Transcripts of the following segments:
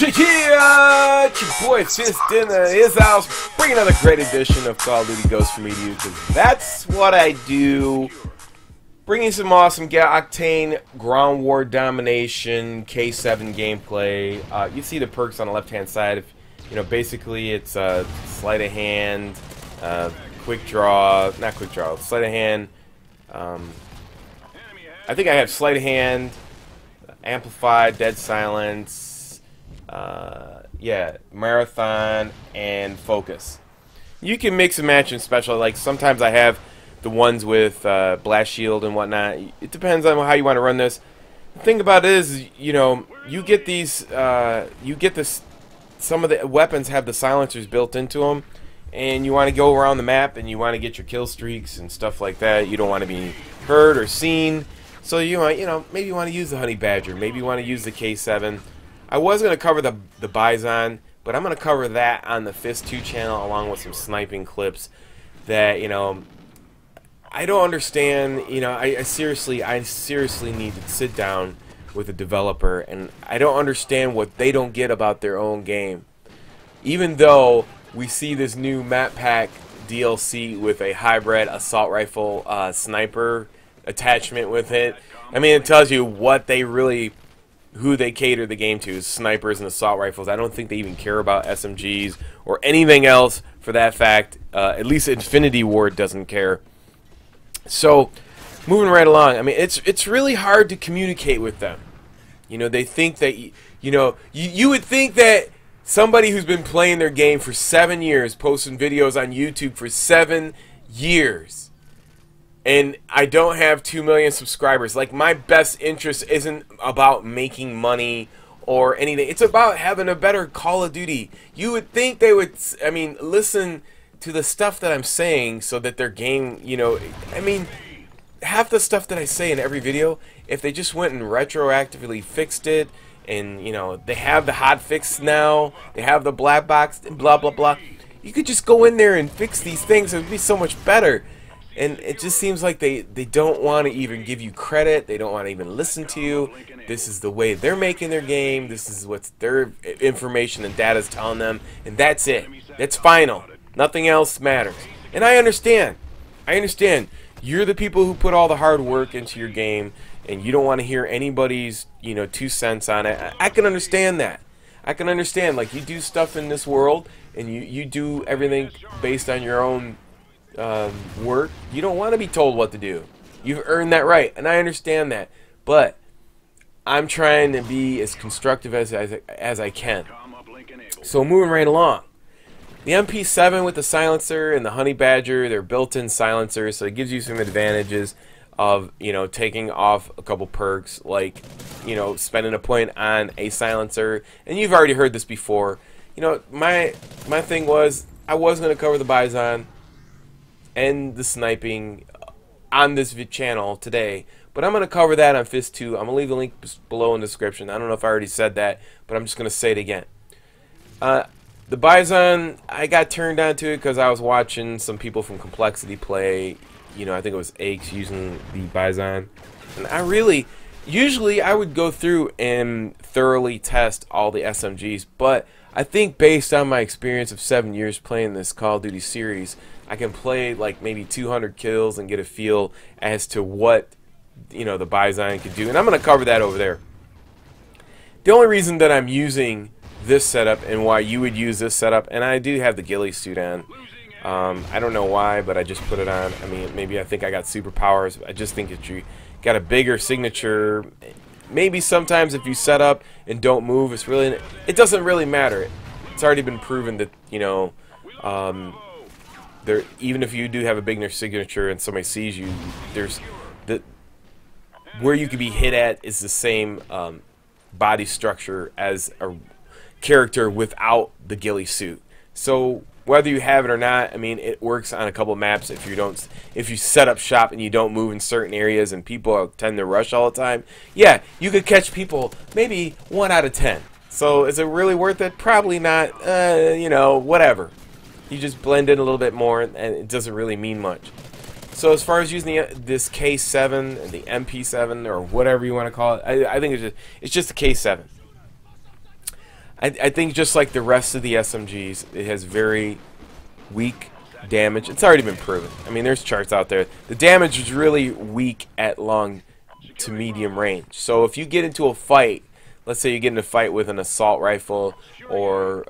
Yeah, it's your boy Fist in his house, bring another great edition of Call of Duty Ghosts for me to you, because that's what I do. Bringing some awesome Octane Ground War Domination K7 gameplay. You see the perks on the left-hand side. If, you know, basically it's sleight of hand, quick draw, not quick draw, sleight of hand. I think I have sleight of hand, amplified, dead silence. Yeah, marathon and focus. You can mix and match and special. Like sometimes I have the ones with blast shield and whatnot. It depends on how you want to run this. The thing about it is, you know, you get these, you get this. Some of the weapons have the silencers built into them, and you want to go around the map and you want to get your kill streaks and stuff like that. You don't want to be heard or seen, so you might, you know, maybe you want to use the Honey Badger, maybe you want to use the K7. I was going to cover the Bison, but I'm going to cover that on the Fist 2 channel along with some sniping clips that, you know, I don't understand. You know, I seriously need to sit down with a developer, and I don't understand what they don't get about their own game. Even though we see this new map pack DLC with a hybrid assault rifle sniper attachment with it, I mean, it tells you what they really, who they cater the game to is snipers and assault rifles. I don't think they even care about SMGs or anything else for that fact. At least Infinity Ward doesn't care. So, moving right along, I mean, it's really hard to communicate with them. You know, they think that, you know, you would think that somebody who's been playing their game for 7 years, posting videos on YouTube for 7 years, and I don't have 2 million subscribers. Like, my best interest isn't about making money or anything. It's about having a better Call of Duty. You would think they would, I mean, listen to the stuff that I'm saying so that their game, you know, I mean, half the stuff that I say in every video, if they just went and retroactively fixed it, and, you know, they have the hot fix now, they have the black box, blah, blah, blah. You could just go in there and fix these things. It would be so much better. And it just seems like they don't want to even give you credit. They don't want to even listen to you. This is the way they're making their game. This is what their information and data is telling them. And that's it. That's final. Nothing else matters. And I understand. I understand. You're the people who put all the hard work into your game, and you don't want to hear anybody's, you know, 2 cents on it. I can understand that. I can understand. Like, you do stuff in this world, and you do everything based on your own work. You don't want to be told what to do. You've earned that right, and I understand that. But I'm trying to be as constructive as I can. So moving right along. The MP7 with the silencer and the Honey Badger, they're built-in silencers, so it gives you some advantages of, you know, taking off a couple perks, like, you know, spending a point on a silencer. And you've already heard this before. You know, my thing was, I was going to cover the Bison and the sniping on this channel today, but I'm going to cover that on Fist 2. I'm going to leave the link below in the description. I don't know if I already said that, but I'm just going to say it again. The Bison, I got turned on to it because I was watching some people from Complexity play. You know, I think it was Aches using the Bison. And I really, usually I would go through and thoroughly test all the SMGs, but I think based on my experience of 7 years playing this Call of Duty series, I can play like maybe 200 kills and get a feel as to what, you know, the Bison could do. And I'm going to cover that over there. The only reason that I'm using this setup and why you would use this setup, and I do have the ghillie suit on. I don't know why, but I just put it on. I mean, maybe I think I got superpowers. I just think that you got a bigger signature. Maybe sometimes if you set up and don't move, it doesn't really matter. It's already been proven that, you know, even if you do have a bigger signature and somebody sees you, there's where you could be hit at is the same body structure as a character without the ghillie suit. So whether you have it or not, I mean, it works on a couple maps. If you set up shop and you don't move in certain areas and people tend to rush all the time, yeah, you could catch people maybe 1 out of 10. So is it really worth it? Probably not. You know, whatever. You just blend in a little bit more, and it doesn't really mean much. So as far as using this K7, the MP7, or whatever you want to call it, I think it's just the K7. I think just like the rest of the SMGs, it has very weak damage. It's already been proven. I mean, there's charts out there. The damage is really weak at long to medium range. So if you get into a fight, let's say you get in a fight with an assault rifle or,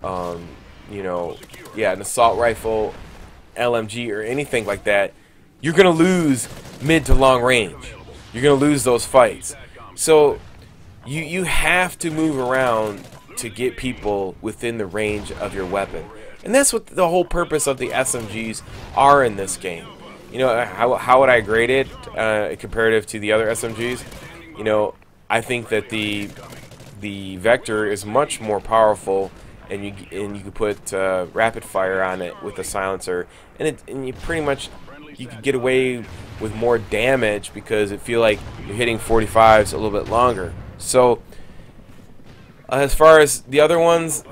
you know, yeah, an assault rifle, LMG, or anything like that, you're going to lose mid to long range. You're going to lose those fights. So you have to move around to get people within the range of your weapon. And that's what the whole purpose of the SMGs are in this game. You know, how would I grade it comparative to the other SMGs? You know, I think that the Vector is much more powerful, and you can put rapid fire on it with a silencer, and you pretty much you can get away with more damage because it feel like you're hitting 45s a little bit longer. So as far as the other ones,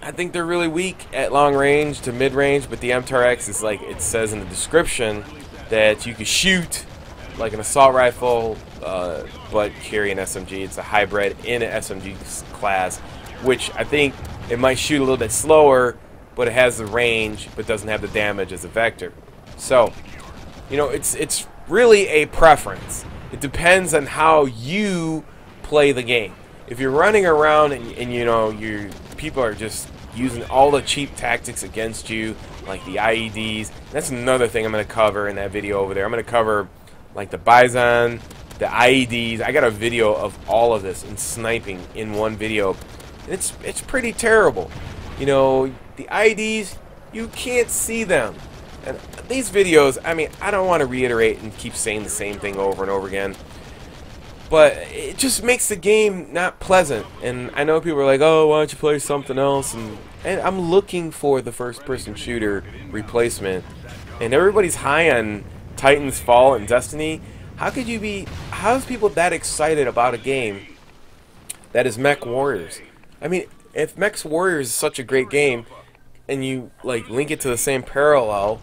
I think they're really weak at long range to mid range, but the MTRX is like it says in the description that you can shoot like an assault rifle, but carry an SMG. It's a hybrid in an SMG class, which I think it might shoot a little bit slower, but it has the range, but doesn't have the damage as a Vector. So, you know, it's really a preference. It depends on how you play the game. If you're running around and you know people are just using all the cheap tactics against you, like the IEDs, that's another thing I'm going to cover in that video over there. I'm going to cover like the Bison, the IEDs. I got a video of all of this in sniping in one video. It's pretty terrible. You know, the IEDs, you can't see them. And these videos, I mean, I don't want to reiterate and keep saying the same thing over and over again, but it just makes the game not pleasant. And I know people are like, oh, why don't you play something else? And I'm looking for the first-person shooter replacement. And everybody's high on Titan's Fall and Destiny. How is people that excited about a game that is Mech Warriors? I mean, if Mech Warriors is such a great game, and you like link it to the same parallel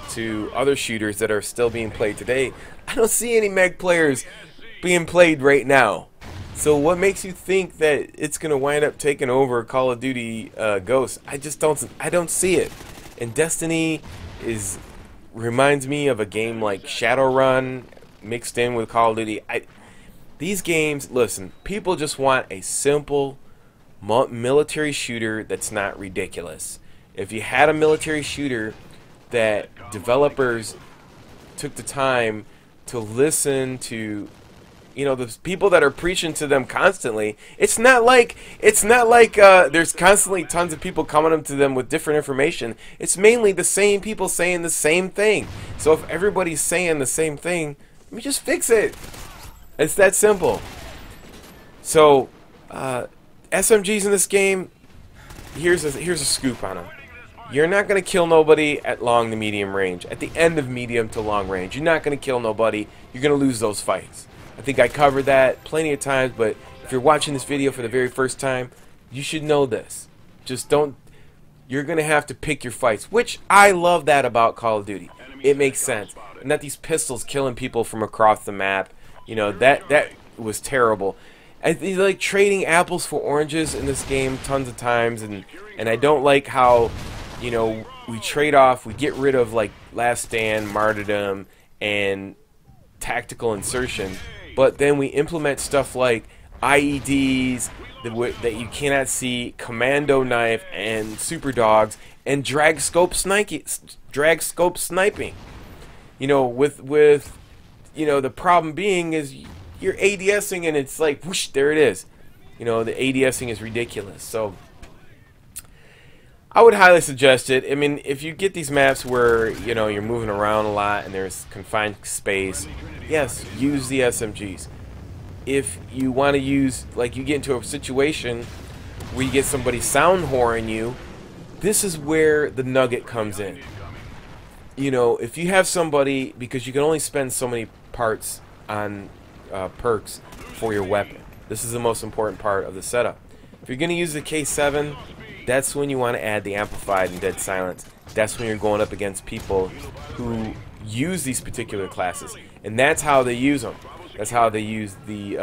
to other shooters that are still being played today, I don't see any Mech players being played right now. So what makes you think that it's gonna wind up taking over Call of Duty Ghosts? I don't see it. And Destiny reminds me of a game like Shadowrun mixed in with Call of Duty. These games, listen, people just want a simple military shooter that's not ridiculous. If you had a military shooter that developers took the time to listen to, you know, the people that are preaching to them constantly, it's not like there's constantly tons of people coming up to them with different information. It's mainly the same people saying the same thing. So if everybody's saying the same thing, let me just fix it. It's that simple. So SMGs in this game, here's a scoop on them. You're not going to kill nobody at long to medium range. At the end of medium to long range, you're not going to kill nobody. You're going to lose those fights. I think I covered that plenty of times, but if you're watching this video for the very first time, you should know this. Just don't, you're going to have to pick your fights, which I love that about Call of Duty. It makes sense. And not these pistols killing people from across the map. You know, that was terrible. I think like trading apples for oranges in this game tons of times, and I don't like how, you know, we trade off, we get rid of like Last Stand, Martyrdom, and Tactical Insertion, but then we implement stuff like IEDs that you cannot see, Commando Knife, and Super Dogs, and drag scope sniping. You know, with you know, the problem being is you're ADSing and it's like whoosh, there it is. You know, the ADSing is ridiculous. So I would highly suggest it. I mean, if you get these maps where, you know, you're moving around a lot and there's confined space, yes, use the SMGs. If you want to use, like, you get into a situation where you get somebody sound whoring you, this is where the nugget comes in. You know, if you have somebody, because you can only spend so many parts on perks for your weapon. This is the most important part of the setup. If you're going to use the K7, that's when you want to add the Amplified and Dead Silence. That's when you're going up against people who use these particular classes, and that's how they use them. That's how they use the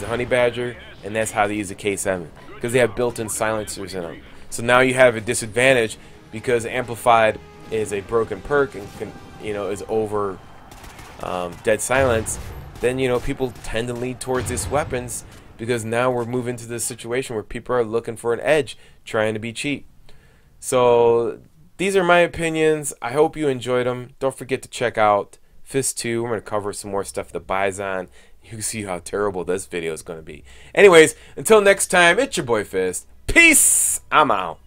Honey Badger. and that's how they use the K7, because they have built-in silencers in them. So now you have a disadvantage because amplified is a broken perk and is over dead silence. Then people tend to lead towards these weapons because now we're moving to this situation where people are looking for an edge, trying to be cheap. So these are my opinions. I hope you enjoyed them. Don't forget to check out Fist 2. We're going to cover some more stuff with the Bison. You can see how terrible this video is going to be. Anyways, until next time, it's your boy Fist. Peace. I'm out.